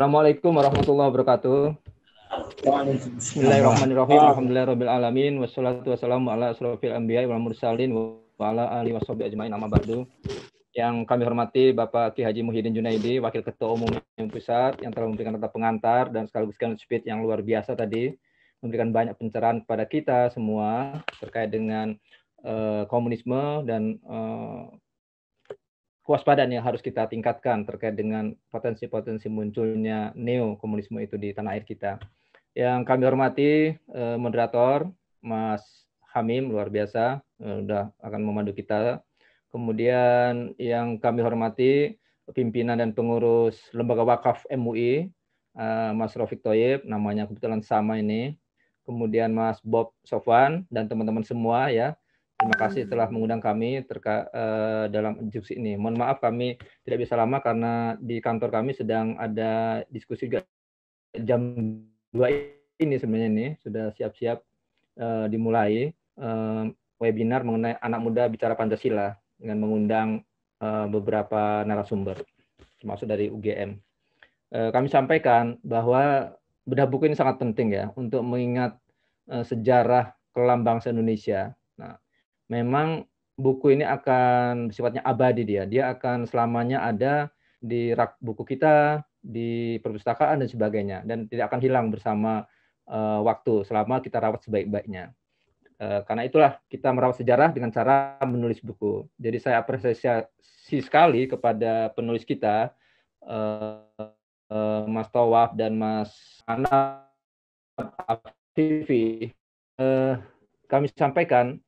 Assalamualaikum warahmatullahi wabarakatuh. Bismillahirrahmanirrahim. Alhamdulillahirrabbilalamin. Wassalatu wassalamu ala asrofil anbiya wal mursalin wa ala alihi washabihi ajmain amma ba'du. Yang kami hormati Bapak Ki Haji Muhyiddin Junaidi, Wakil Ketua Umum Pusat, yang telah memberikan kata pengantar dan sekaligus speech yang luar biasa tadi, memberikan banyak pencerahan kepada kita semua terkait dengan komunisme dan kewaspadaan yang harus kita tingkatkan terkait dengan potensi-potensi munculnya neo-komunisme itu di tanah air kita. Yang kami hormati moderator Mas Hamim, luar biasa, sudah akan memandu kita. Kemudian yang kami hormati pimpinan dan pengurus Lembaga Wakaf MUI, Mas Rafiq Thoyib, namanya kebetulan sama ini. Kemudian Mas Bob Sofwan dan teman-teman semua ya. Terima kasih telah mengundang kami dalam diskusi ini. Mohon maaf kami tidak bisa lama karena di kantor kami sedang ada diskusi juga jam 2 ini sebenarnya ini sudah siap-siap dimulai webinar mengenai anak muda bicara Pancasila dengan mengundang beberapa narasumber termasuk dari UGM. Kami sampaikan bahwa bedah buku ini sangat penting ya untuk mengingat sejarah kelam bangsa Indonesia. Nah, memang buku ini akan sifatnya abadi dia akan selamanya ada di rak buku kita, di perpustakaan dan sebagainya, dan tidak akan hilang bersama waktu selama kita rawat sebaik-baiknya. Karena itulah kita merawat sejarah dengan cara menulis buku. Jadi saya apresiasi sekali kepada penulis kita, Mas Tawaf dan Mas Anab Afifi. Kami sampaikan,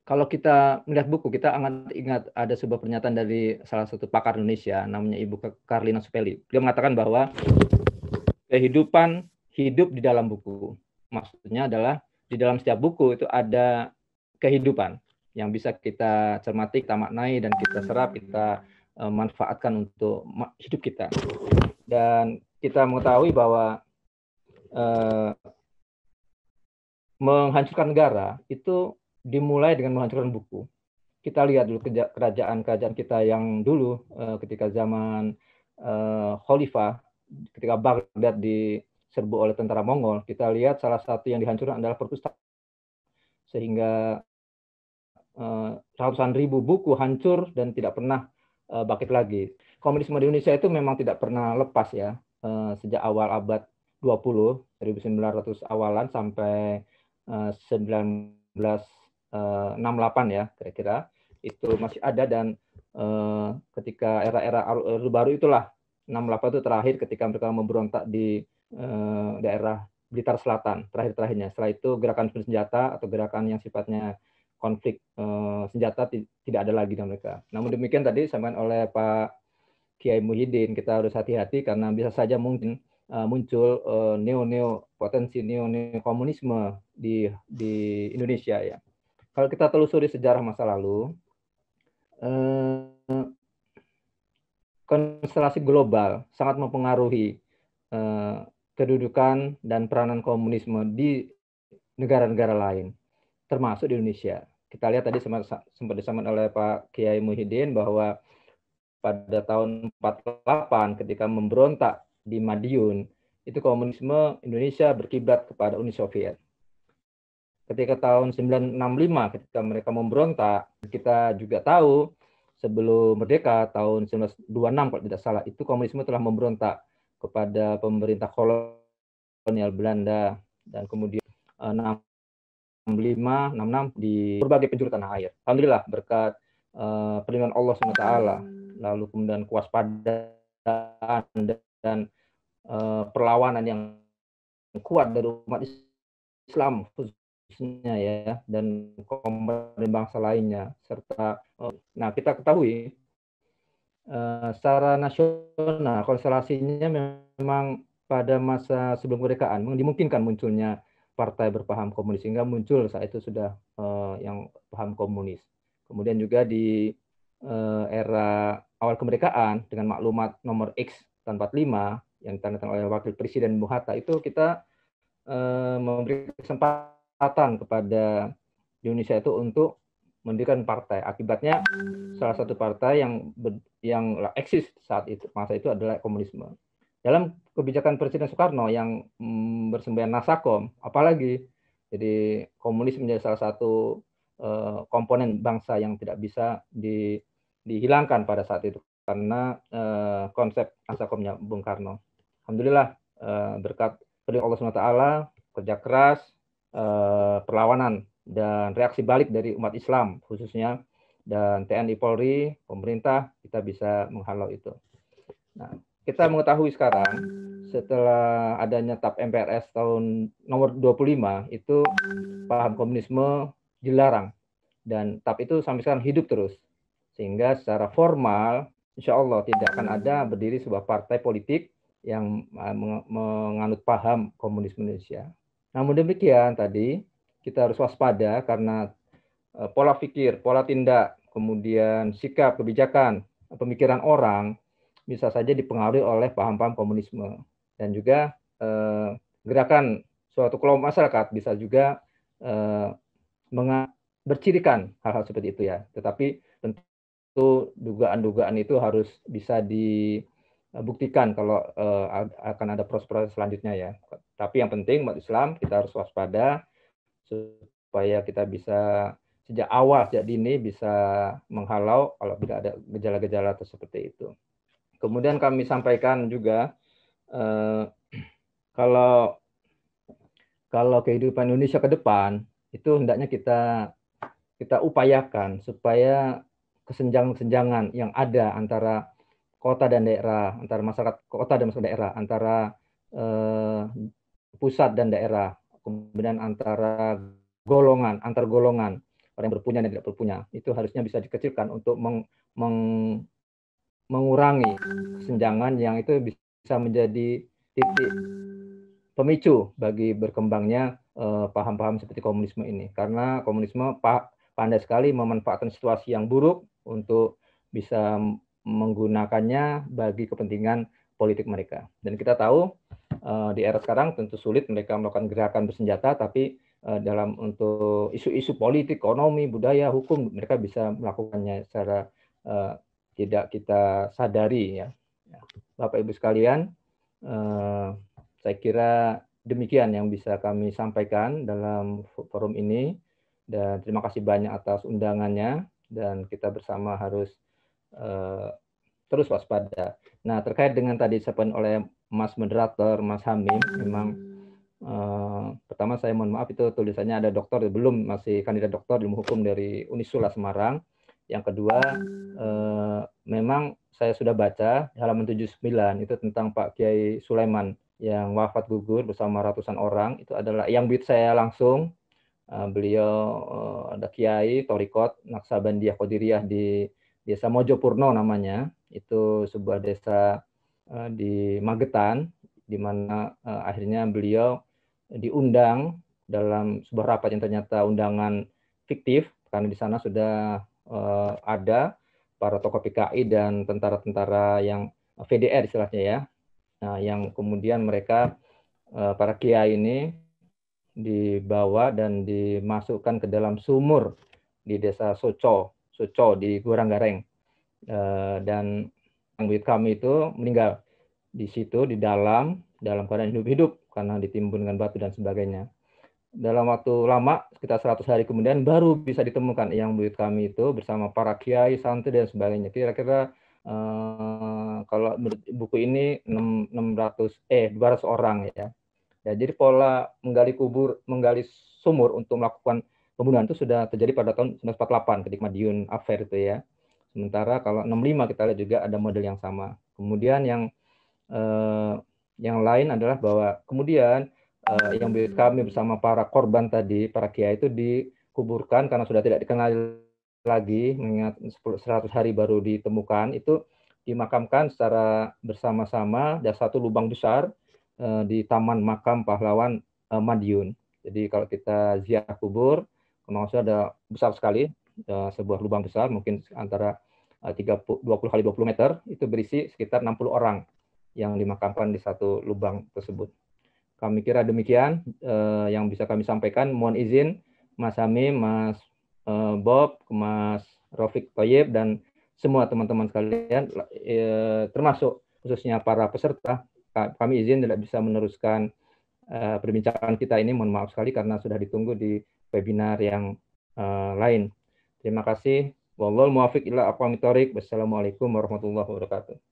kalau kita melihat buku, kita akan ingat ada sebuah pernyataan dari salah satu pakar Indonesia, namanya Ibu Karlina Supeli. Dia mengatakan bahwa kehidupan hidup di dalam buku. Maksudnya adalah di dalam setiap buku itu ada kehidupan yang bisa kita cermati, kita maknai, dan kita serap, kita manfaatkan untuk hidup kita. Dan kita mengetahui bahwa menghancurkan negara itu dimulai dengan menghancurkan buku. Kita lihat dulu kerajaan-kerajaan kita yang dulu ketika zaman Khalifah, ketika Baghdad diserbu oleh tentara Mongol, kita lihat salah satu yang dihancurkan adalah perpustakaan. Sehingga ratusan ribu buku hancur dan tidak pernah bangkit lagi. Komunisme di Indonesia itu memang tidak pernah lepas ya, sejak awal abad 20, 1900 awalan sampai 1968 ya kira-kira, itu masih ada. Dan ketika era-era Orde Baru itulah, 68 itu terakhir ketika mereka memberontak di daerah Blitar Selatan, terakhir-terakhirnya. Setelah itu gerakan bersenjata atau gerakan yang sifatnya konflik senjata tidak ada lagi dengan mereka. Namun demikian tadi disampaikan oleh Pak Kiai Muhyiddin, kita harus hati-hati karena bisa saja mungkin muncul potensi neo komunisme di Indonesia ya. Kalau kita telusuri sejarah masa lalu, konstelasi global sangat mempengaruhi kedudukan dan peranan komunisme di negara-negara lain, termasuk di Indonesia. Kita lihat tadi sempat disampaikan oleh Pak Kiai Muhyiddin bahwa pada tahun 48 ketika memberontak di Madiun, itu komunisme Indonesia berkiblat kepada Uni Soviet. Ketika tahun 1965 ketika mereka memberontak, kita juga tahu sebelum merdeka tahun 1926 kalau tidak salah, itu komunisme telah memberontak kepada pemerintah kolonial Belanda, dan kemudian 65, 66 di berbagai penjuru tanah air. Alhamdulillah berkat perlindungan Allah SWT, lalu kemudian kewaspadaan dan perlawanan yang kuat dari umat Islam khususnya ya, dan kaum bangsa lainnya, serta nah kita ketahui secara nasional konstelasinya memang pada masa sebelum kemerdekaan dimungkinkan munculnya partai berpaham komunis, sehingga muncul saat itu sudah yang paham komunis. Kemudian juga di era awal kemerdekaan dengan maklumat nomor X tahun 45 yang ditandatangani oleh Wakil Presiden Bung Hatta, itu kita memberi kesempatan kepada Indonesia itu untuk mendirikan partai. Akibatnya salah satu partai yang eksis saat itu masa itu adalah komunisme. dalam kebijakan Presiden Soekarno yang bersemboyan Nasakom, apalagi jadi komunis menjadi salah satu komponen bangsa yang tidak bisa dihilangkan pada saat itu karena konsep Nasakomnya Bung Karno. Alhamdulillah berkat Allah SWT, kerja keras, perlawanan dan reaksi balik dari umat Islam khususnya dan TNI Polri, pemerintah, kita bisa menghalau itu. Nah, kita mengetahui sekarang setelah adanya TAP MPRS tahun nomor 25 itu paham komunisme dilarang dan TAP itu sampai sekarang hidup terus sehingga secara formal insya Allah tidak akan ada berdiri sebuah partai politik yang menganut paham komunisme Indonesia. Namun demikian tadi kita harus waspada karena pola pikir, pola tindak, kemudian sikap, kebijakan, pemikiran orang bisa saja dipengaruhi oleh paham-paham komunisme dan juga gerakan suatu kelompok masyarakat bisa juga bercirikan hal-hal seperti itu ya. Tetapi tentu dugaan-dugaan itu harus bisa dibuktikan kalau akan ada proses-proses selanjutnya ya. Tapi yang penting umat Islam kita harus waspada supaya kita bisa sejak awal, sejak dini bisa menghalau kalau tidak ada gejala-gejala seperti itu. Kemudian kami sampaikan juga kalau kehidupan Indonesia ke depan itu hendaknya kita upayakan supaya kesenjangan-kesenjangan yang ada antara kota dan daerah, antara masyarakat kota dan masyarakat daerah, antara pusat dan daerah, kemudian antara golongan, antar golongan, orang yang berpunya dan tidak berpunya, itu harusnya bisa dikecilkan untuk mengurangi kesenjangan yang itu bisa menjadi titik pemicu bagi berkembangnya paham-paham seperti komunisme ini. Karena komunisme pandai sekali memanfaatkan situasi yang buruk untuk bisa menggunakannya bagi kepentingan politik mereka. Dan kita tahu di era sekarang tentu sulit mereka melakukan gerakan bersenjata, tapi dalam untuk isu-isu politik, ekonomi, budaya, hukum, mereka bisa melakukannya secara tidak kita sadari ya. Bapak Ibu sekalian, saya kira demikian yang bisa kami sampaikan dalam forum ini dan terima kasih banyak atas undangannya dan kita bersama harus terus waspada. Nah, terkait dengan tadi disampaikan oleh Mas Moderator, Mas Hamim, memang pertama saya mohon maaf itu tulisannya ada doktor, belum, masih kandidat doktor ilmu hukum dari Unisula Semarang. Yang kedua, memang saya sudah baca halaman 79 itu tentang Pak Kiai Sulaiman yang wafat gugur bersama ratusan orang. Itu adalah yang beat saya langsung. Beliau ada Kiai Torikot Naksabandiyah Qadiriyah di Desa Mojopurno namanya. Itu sebuah desa di Magetan, di mana akhirnya beliau diundang dalam sebuah rapat yang ternyata undangan fiktif karena di sana sudah ada para tokoh PKI dan tentara-tentara yang VDR istilahnya ya. Nah, yang kemudian mereka para kiai ini dibawa dan dimasukkan ke dalam sumur di desa Soco di Goranggareng. Dan yang buyut kami itu meninggal di situ di dalam keadaan hidup-hidup karena ditimbun dengan batu dan sebagainya. Dalam waktu lama, sekitar 100 hari kemudian, baru bisa ditemukan yang buyut kami itu bersama para kiai, santri, dan sebagainya. Kira-kira kalau buku ini 200 orang ya. Ya, jadi pola menggali sumur untuk melakukan pembunuhan itu sudah terjadi pada tahun 1948 ketika Madiun Affair itu ya. Sementara kalau 65 kita lihat juga ada model yang sama. Kemudian yang lain adalah bahwa kemudian yang kami bersama para korban tadi, para kiai itu dikuburkan karena sudah tidak dikenal lagi, mengingat 100 hari baru ditemukan, itu dimakamkan secara bersama-sama di satu lubang besar di Taman Makam Pahlawan Madiun. Jadi kalau kita ziarah kubur, maksudnya ada besar sekali, sebuah lubang besar, mungkin antara 20 kali 20 meter, itu berisi sekitar 60 orang yang dimakamkan di satu lubang tersebut. Kami kira demikian yang bisa kami sampaikan. Mohon izin Mas Hamim, Mas Bob, Mas Rafiq Thayyib, dan semua teman-teman sekalian, termasuk khususnya para peserta. kami izin tidak bisa meneruskan perbincangan kita ini. Mohon maaf sekali karena sudah ditunggu di webinar yang lain. Terima kasih. Wallahul muwaffiq ila aqwamit thoriq. Wassalamualaikum warahmatullahi wabarakatuh.